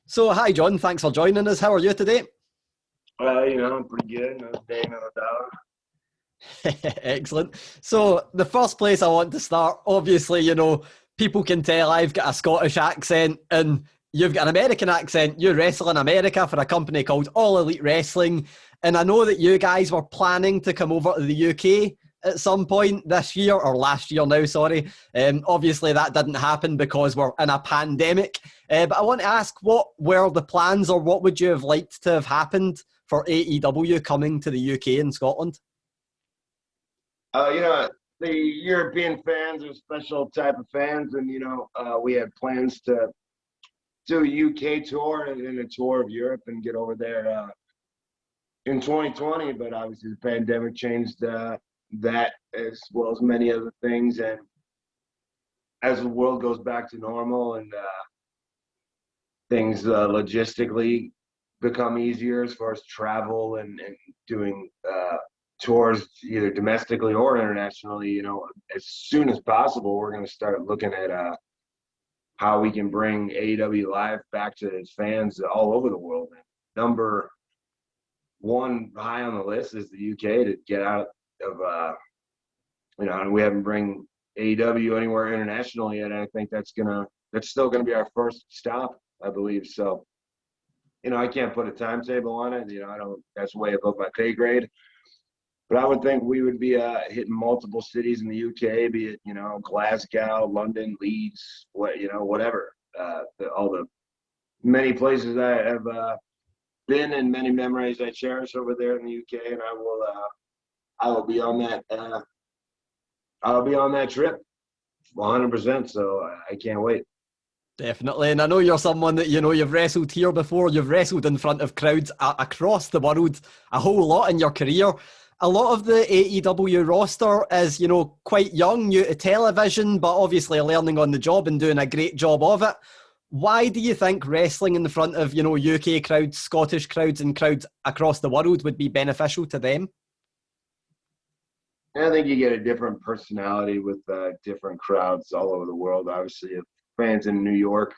So, hi John, thanks for joining us. How are you today? I'm pretty good. Another day, another dollar. Excellent. So, the first place I want to start, obviously, people can tell I've got a Scottish accent and you've got an American accent. You wrestle in America for a company called All Elite Wrestling. And I know that you guys were planning to come over to the UK at some point this year or last year now, sorry. Obviously, that didn't happen because we're in a pandemic. But I want to ask, what were the plans or what would you have liked to have happened for AEW coming to the UK and Scotland? You know, the European fans are a special type of fans, and we had plans to do a UK tour and then a tour of Europe and get over there in 2020. But obviously, the pandemic changed that as well as many other things. And as the world goes back to normal and things logistically become easier as far as travel and doing tours either domestically or internationally, as soon as possible, we're going to start looking at how we can bring AEW Live back to its fans all over the world. And number one high on the list is the UK to get out of, and we haven't bring AEW anywhere internationally yet. And I think that's still gonna be our first stop, I believe. So, I can't put a timetable on it. I don't. That's way above my pay grade. But I would think we would be hitting multiple cities in the UK, be it Glasgow, London, Leeds, whatever. All the many places I have been and many memories I cherish over there in the UK, and I will be on that. I'll be on that trip, 100%. So I can't wait. Definitely. And I know you're someone that, you've wrestled here before. You've wrestled in front of crowds across the world a whole lot in your career. A lot of the AEW roster is, quite young, new to television, but obviously learning on the job and doing a great job of it. Why do you think wrestling in front of, UK crowds, Scottish crowds, and crowds across the world would be beneficial to them? And I think you get a different personality with different crowds all over the world. Obviously, if fans in New York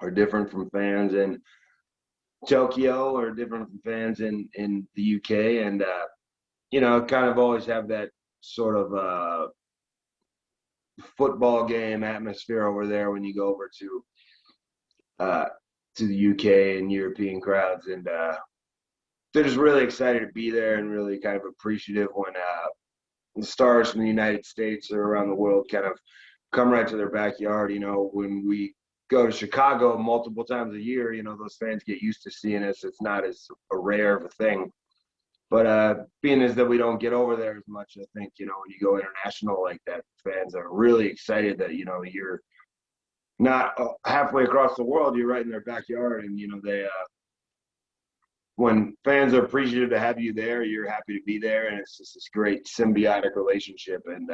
are different from fans in Tokyo or different from fans in the UK, and kind of always have that sort of football game atmosphere over there when you go over to the UK and European crowds, and they're just really excited to be there and really kind of appreciative when the stars from the United States or around the world kind of come right to their backyard. When we go to Chicago multiple times a year, those fans get used to seeing us. It's not as a rare of a thing. But being as that we don't get over there as much, I think, when you go international like that, fans are really excited that, you're not halfway across the world, you're right in their backyard. And, when fans are appreciative to have you there, you're happy to be there. And it's just this great symbiotic relationship. And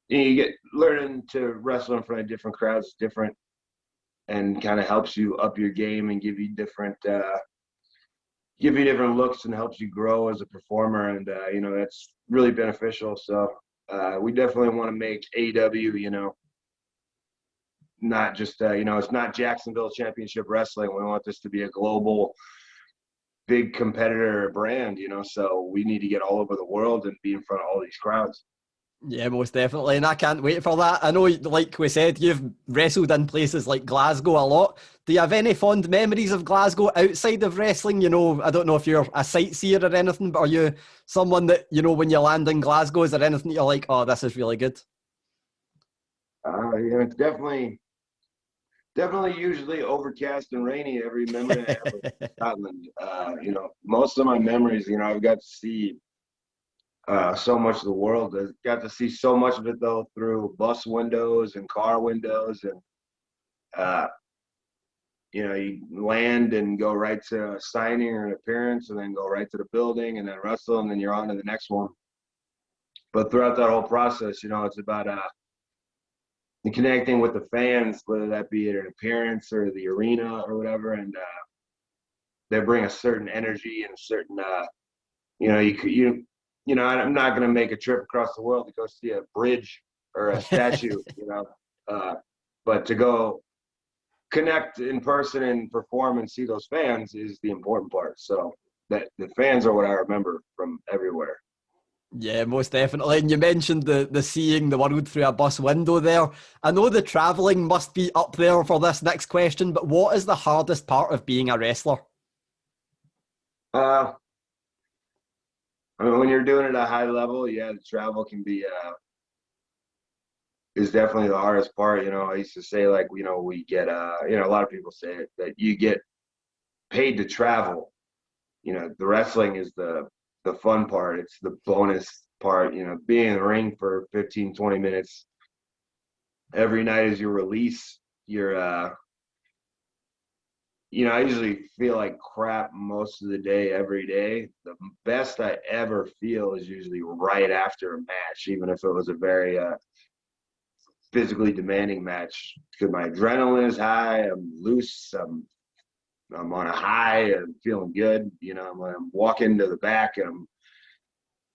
you get learning to wrestle in front of different crowds, different, and kind of helps you up your game and give you different looks and helps you grow as a performer. And that's really beneficial. So we definitely want to make AEW, not just it's not Jacksonville Championship Wrestling. We want this to be a global big competitor brand, so we need to get all over the world and be in front of all these crowds. Yeah, most definitely. And I can't wait for that. I know, like we said, you've wrestled in places like Glasgow a lot. Do you have any fond memories of Glasgow outside of wrestling? I don't know if you're a sightseer or anything, but are you someone that, when you land in Glasgow, is there anything you're like, oh, this is really good? It's definitely usually overcast and rainy every memory I have of Scotland. Most of my memories, I've got to see so much of the world. I got to see so much of it though through bus windows and car windows, and you land and go right to a signing or an appearance, and then go right to the building, and then wrestle, and then you're on to the next one. But throughout that whole process, it's about connecting with the fans, whether that be at an appearance or the arena or whatever, and they bring a certain energy and a certain, I'm not going to make a trip across the world to go see a bridge or a statue, but to go connect in person and perform and see those fans is the important part. So that the fans are what I remember from everywhere. Yeah, most definitely. And you mentioned the seeing the world through a bus window there. I know the traveling must be up there for this next question, but what is the hardest part of being a wrestler? Uh, I mean, when you're doing it at a high level, yeah, the travel can be is definitely the hardest part. You know, I used to say like, you know, we get you know, a lot of people say it that you get paid to travel. You know, the wrestling is the fun part. It's the bonus part. You know, being in the ring for 15, 20 minutes every night as your release. You're you know, I usually feel like crap most of the day, every day. The best I ever feel is usually right after a match, even if it was a very physically demanding match, because my adrenaline is high. I'm loose. I'm on a high. I'm feeling good. You know, I'm walking to the back and I'm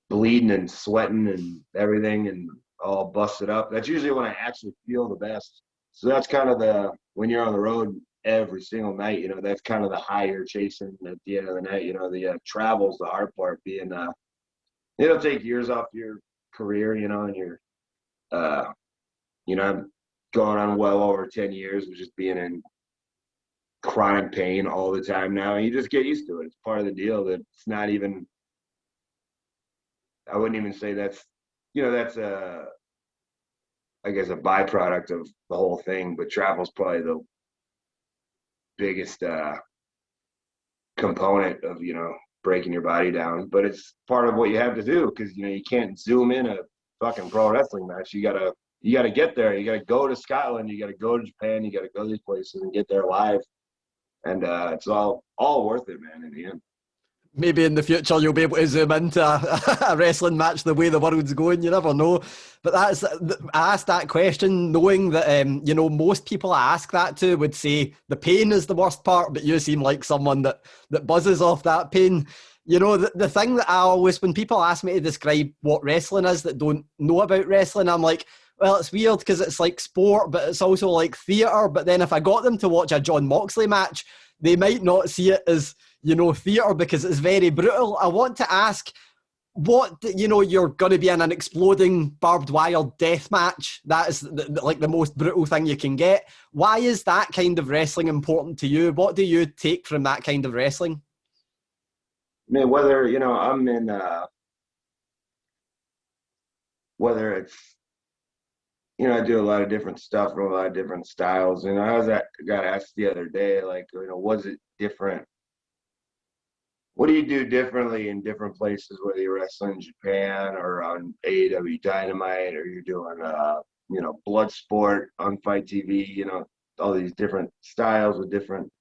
bleeding and sweating and everything and all busted up. That's usually when I actually feel the best. So that's kind of the when you're on the road every single night. You know, that's kind of the high you're chasing at the end of the night. You know, the travel's the hard part. Being it'll take years off your career. You know, and you're you know, I'm going on well over 10 years of just being in chronic pain all the time now. And you just get used to it. It's part of the deal that it's not even, I wouldn't even say that's, you know, that's I guess a byproduct of the whole thing, but travel's probably the biggest component of, you know, breaking your body down. But it's part of what you have to do because, you know, you can't zoom in a fucking pro wrestling match. You gotta get there. You gotta go to Scotland. You gotta go to Japan. You gotta go to these places and get there live. And it's all worth it, man. In the end. Maybe in the future you'll be able to zoom into a wrestling match the way the world's going. You never know. But I asked that question knowing that you know, most people I ask that to would say the pain is the worst part, but you seem like someone that buzzes off that pain. You know, the thing that I always, when people ask me to describe what wrestling is that don't know about wrestling, I'm like, well, it's weird because it's like sport, but it's also like theatre. But then if I got them to watch a Jon Moxley match, they might not see it as, you know, theatre because it's very brutal. I want to ask, what, you know, you're going to be in an exploding barbed wire death match. That is like the most brutal thing you can get. Why is that kind of wrestling important to you? What do you take from that kind of wrestling? I mean, whether, you know, I'm in, whether it's, you know, I do a lot of different stuff from a lot of different styles. And got asked the other day, like, you know, was it different? What do you do differently in different places, whether you're wrestling in Japan or on AEW Dynamite, or you're doing, you know, blood sport on Fight TV, you know, all these different styles with different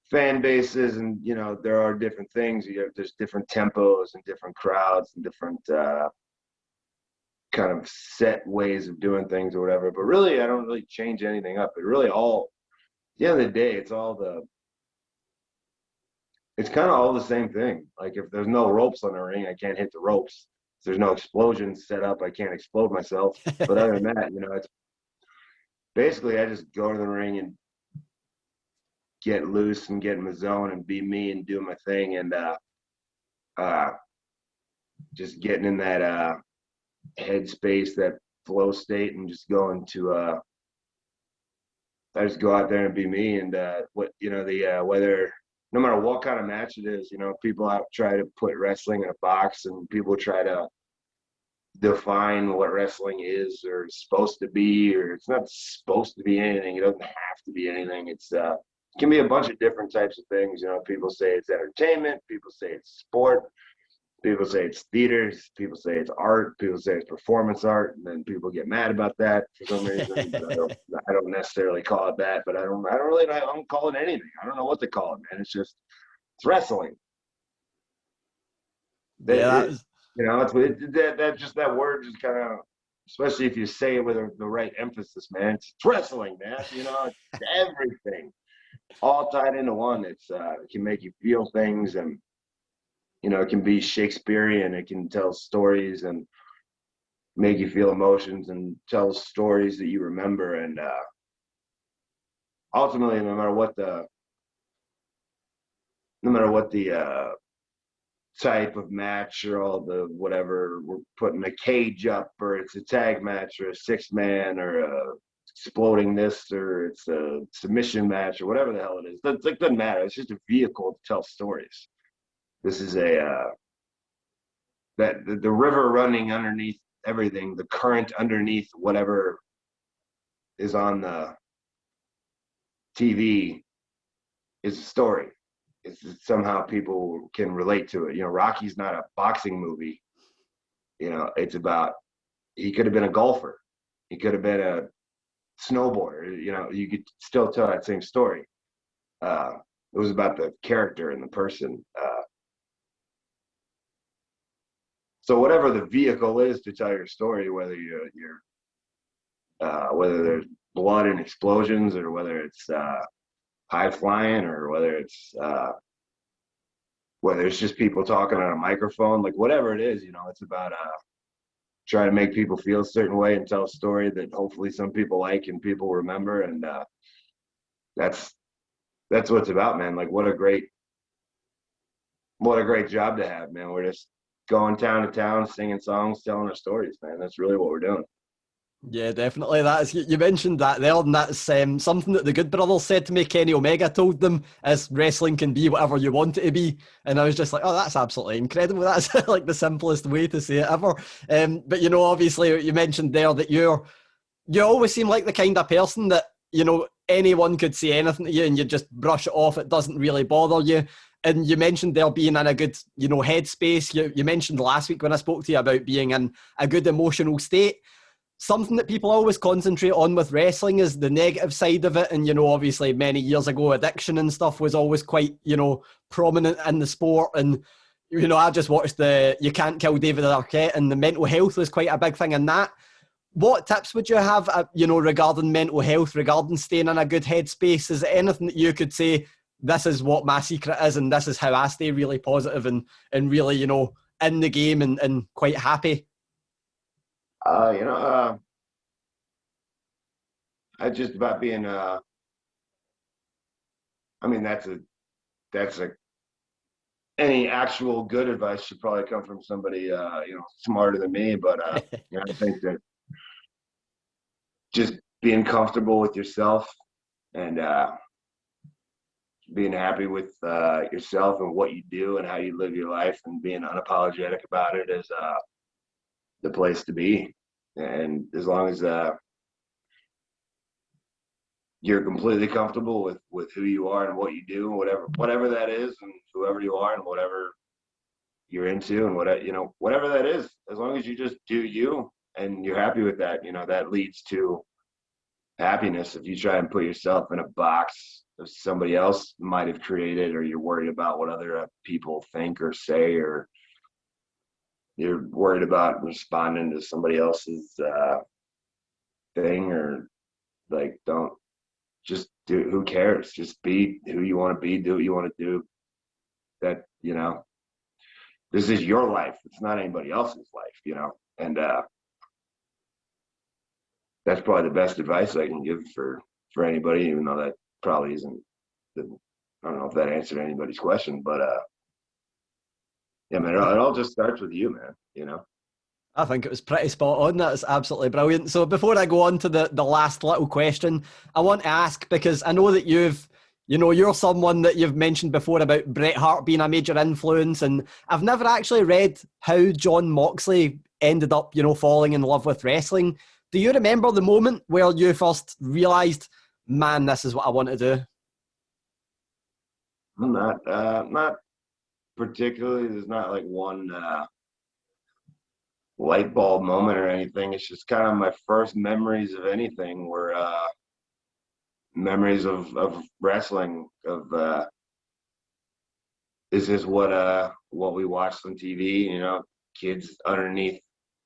fan bases. And, you know, there are different things. There's different tempos and different crowds and different kind of set ways of doing things or whatever. But really, I don't really change anything up. It really all, at the end of the day, it's kind of all the same thing. Like if there's no ropes on the ring, I can't hit the ropes. If there's no explosions set up, I can't explode myself. But other than that, you know, it's basically I just go to the ring and get loose and get in the zone and be me and do my thing and uh, just getting in that headspace, that flow state, and just going to I just go out there and be me. And what, you know, the whether, no matter what kind of match it is, you know, people out try to put wrestling in a box, and people try to define what wrestling is or is supposed to be, or it's not supposed to be anything. It doesn't have to be anything. It can be a bunch of different types of things. You know, people say it's entertainment. People say it's sport. People say it's theater. People say it's art. People say it's performance art, and then people get mad about that for some reason. But I don't necessarily call it that. But I don't call it anything. I don't know what to call it, man. It's wrestling. Yeah, You know, that word just kind of, especially if you say it with the right emphasis, man. It's wrestling, man. You know, it's everything all tied into one. It can make you feel things, and you know, it can be Shakespearean. It can tell stories and make you feel emotions and tell stories that you remember. And ultimately, no matter what the type of match or all the whatever we're putting a cage up, or it's a tag match or a 6-man or a exploding this, or it's a submission match or whatever the hell it is. It doesn't matter. It's just a vehicle to tell stories. This is a that the river running underneath everything, the current underneath whatever is on the TV is a story. It's somehow people can relate to it. You know, Rocky's not a boxing movie. You know, it's about, he could have been a golfer. He could have been a snowboarder. You know, you could still tell that same story. It was about the character and the person. So whatever the vehicle is to tell your story, whether whether there's blood and explosions, or whether it's high flying, or whether it's just people talking on a microphone, like whatever it is, you know, it's about trying to make people feel a certain way and tell a story that hopefully some people like and people remember. And that's what it's about, man. Like what a great job to have, man. We're just going town to town, singing songs, telling our stories, man. That's really what we're doing. Yeah, definitely. That's, you mentioned that there, and that's something that the Good Brothers said to me. Kenny Omega told them is wrestling can be whatever you want it to be, and I was just like, oh, that's absolutely incredible. That's like the simplest way to say it ever. But you know, obviously, you mentioned there that you always seem like the kind of person that, you know, anyone could say anything to you and you just brush it off. It doesn't really bother you. And you mentioned there being in a good, you know, headspace. You mentioned last week when I spoke to you about being in a good emotional state. Something that people always concentrate on with wrestling is the negative side of it. And, you know, obviously many years ago, addiction and stuff was always quite, you know, prominent in the sport. And, you know, I just watched the You Can't Kill David Arquette, and the mental health was quite a big thing in that. What tips would you have, you know, regarding mental health, regarding staying in a good headspace? Is there anything that you could say, this is what my secret is, and this is how I stay really positive and really, you know, in the game and quite happy? You know, I just about being I mean, that's a any actual good advice should probably come from somebody you know, smarter than me. But you know, I think that just being comfortable with yourself and being happy with yourself and what you do and how you live your life, and being unapologetic about it is the place to be. And as long as you're completely comfortable with who you are and what you do, and whatever that is, and whoever you are and whatever you're into, and whatever, you know, whatever that is, as long as you just do you and you're happy with that, you know, that leads to happiness. If you try and put yourself in a box that somebody else might have created, or you're worried about what other people think or say, or you're worried about responding to somebody else's thing, or like, don't, just do, who cares? Just be who you want to be, do what you want to do. That, you know, this is your life. It's not anybody else's life, you know. And that's probably the best advice I can give for anybody, even though that probably isn't the, I don't know if that answered anybody's question, but yeah, man, it all just starts with you, man, you know. I think it was pretty spot on. That's absolutely brilliant. So before I go on to the last little question, I want to ask, because I know that you're someone that you've mentioned before about Bret Hart being a major influence, and I've never actually read how Jon Moxley ended up, you know, falling in love with wrestling. Do you remember the moment where you first realised, man, this is what I want to do? I'm not particularly. There's not like one light bulb moment or anything. It's just kind of my first memories of anything were memories of wrestling. Of this is what we watched on TV. You know, kids underneath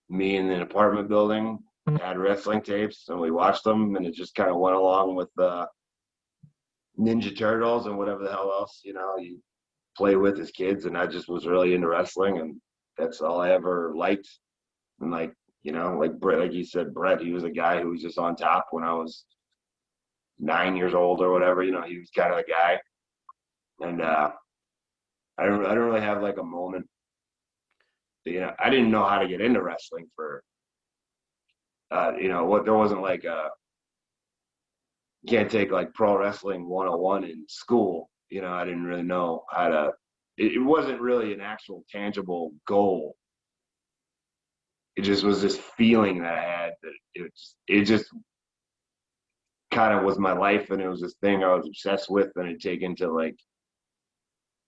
me in an apartment building had wrestling tapes, and we watched them, and it just kind of went along with Ninja Turtles and whatever the hell else, you know, you play with as kids. And I just was really into wrestling, and that's all I ever liked. And like, you know, like Brett, like you said, Brett, he was a guy who was just on top when I was 9 years old or whatever. You know, he was kind of the guy. And I don't really have like a moment. You know, I didn't know how to get into wrestling for. You know, what there wasn't like you can't take like pro wrestling 101 in school. You know, I didn't really know how to. It wasn't really an actual tangible goal. It just was this feeling that I had that it just kind of was my life, and it was this thing I was obsessed with, and I'd taken to like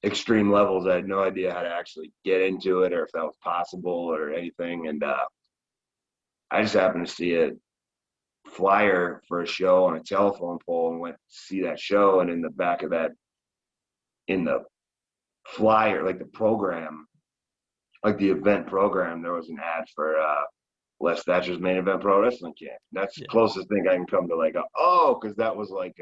extreme levels. I had no idea how to actually get into it or if that was possible or anything. And I just happened to see a flyer for a show on a telephone pole and went to see that show. And in the back of that, in the flyer, like the program, like the event program, there was an ad for Les Thatcher's Main Event Pro Wrestling Camp. That's the closest thing I can come to like, because that was like,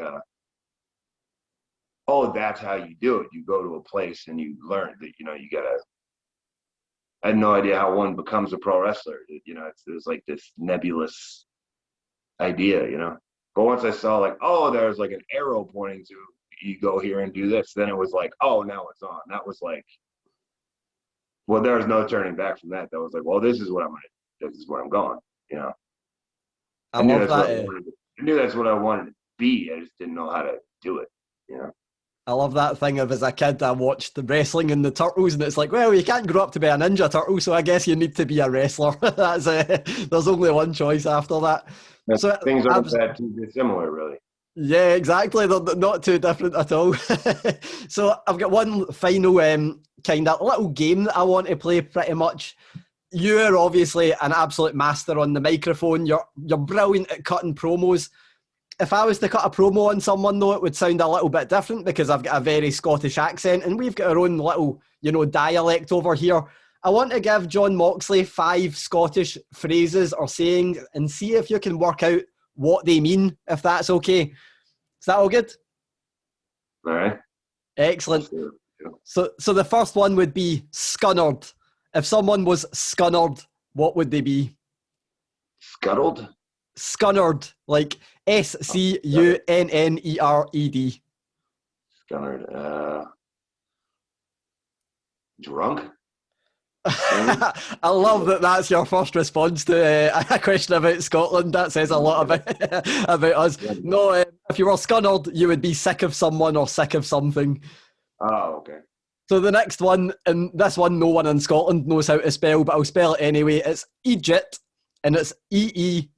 that's how you do it. You go to a place and you learn that, you know, you gotta. I had no idea how one becomes a pro wrestler. You know, it was like this nebulous idea, you know. But once I saw like, there's like an arrow pointing to you go here and do this, then it was like, now it's on. That was like, well, there was no turning back from that. That was like, well, this is where I'm going, you know. I love that. I knew that's what I wanted to be. I just didn't know how to do it, you know. I love that thing of, as a kid, I watched the wrestling and the turtles, and it's like, well, you can't grow up to be a ninja turtle, so I guess you need to be a wrestler. That's there's only one choice after that. So things aren't that too dissimilar, really. Yeah, exactly. They're not too different at all. So I've got one final kind of little game that I want to play pretty much. You're obviously an absolute master on the microphone. You're brilliant at cutting promos. If I was to cut a promo on someone, though, it would sound a little bit different because I've got a very Scottish accent and we've got our own little, you know, dialect over here. I want to give Jon Moxley 5 Scottish phrases or sayings and see if you can work out what they mean, if that's okay. Is that all good? All right. Excellent. So the first one would be scunnered. If someone was scunnered, what would they be? Scuttled? Scunnered, like SCUNNERED. Scunnered. Drunk? I love that that's your first response to a question about Scotland. That says a lot about us. No, if you were scunnered, you would be sick of someone or sick of something. Oh, okay. So the next one, and this one no one in Scotland knows how to spell, but I'll spell it anyway. It's Egypt, and it's EEDJIT.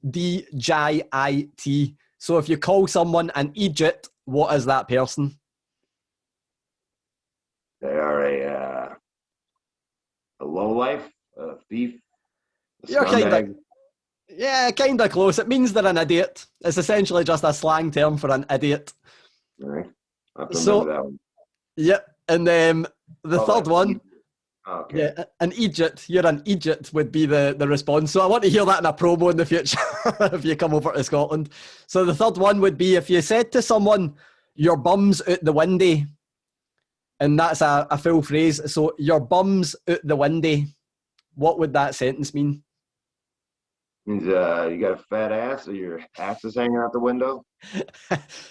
So if you call someone an Egypt, what is that person? They are a lowlife, a thief, a scumbag. Kind of close. It means they're an idiot. It's essentially just a slang term for an idiot. All right. I have to remember that one. Yep. And the third one, okay. Yeah, an Egypt. You're an Egypt would be the response. So I want to hear that in a promo in the future if you come over to Scotland. So the third one would be if you said to someone, your bum's out the windy, and that's a full phrase. So your bum's out the windy. What would that sentence mean? Means you got a fat ass or your ass is hanging out the window?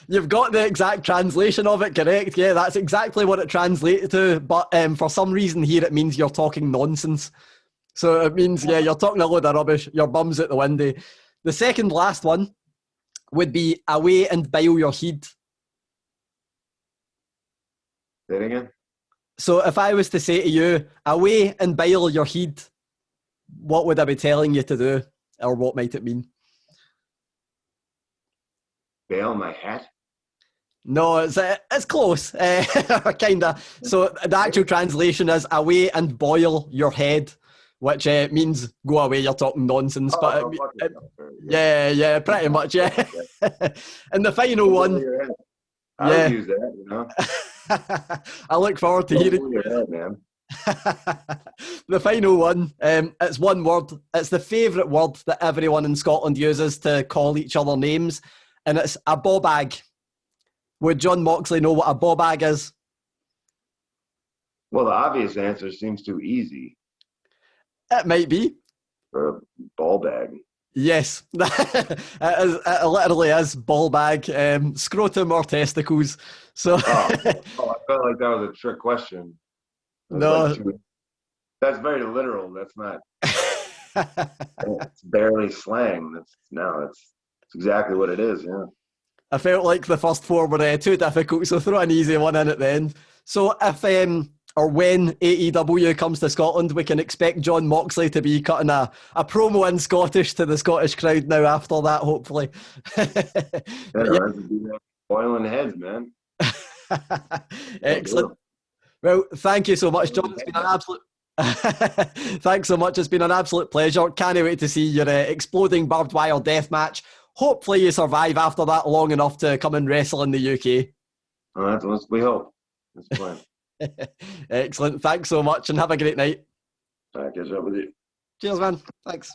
You've got the exact translation of it correct. Yeah, that's exactly what it translated to. But for some reason here, it means you're talking nonsense. So it means, you're talking a load of rubbish. Your bum's out the window. The second last one would be away and bile your head. Say it again? So if I was to say to you, away and bile your head, what would I be telling you to do? Or what might it mean? Bail my hat? No, it's close, kind of. So the actual translation is away and boil your head, which means go away, you're talking nonsense. But pretty much, yeah. And the final one, I would use that, you know. I look forward to hearing your head, man. The final one, it's one word. It's the favourite word that everyone in Scotland uses to call each other names, and it's a bobag. Would Jon Moxley know what a bobag is? Well, the obvious answer seems too easy. It might be. For a ball bag. Yes, it literally is ball bag, scrotum or testicles. So I felt like that was a trick question. That's like no. too. That's very literal. That's not. It's barely slang. It's exactly what it is. Yeah. I felt like the first four were too difficult, so throw an easy one in at the end. So if or when AEW comes to Scotland, we can expect Jon Moxley to be cutting a promo in Scottish to the Scottish crowd now after that, hopefully. Yeah, But yeah, that's boiling heads, man. excellent. Well, thank you so much, John. It's been an absolute. Thanks so much. It's been an absolute pleasure. Can't wait to see your exploding barbed wire death match. Hopefully, you survive after that long enough to come and wrestle in the UK. That's what we hope. That's the plan. Excellent. Thanks so much and have a great night. All right, catch up with you. Cheers, man. Thanks.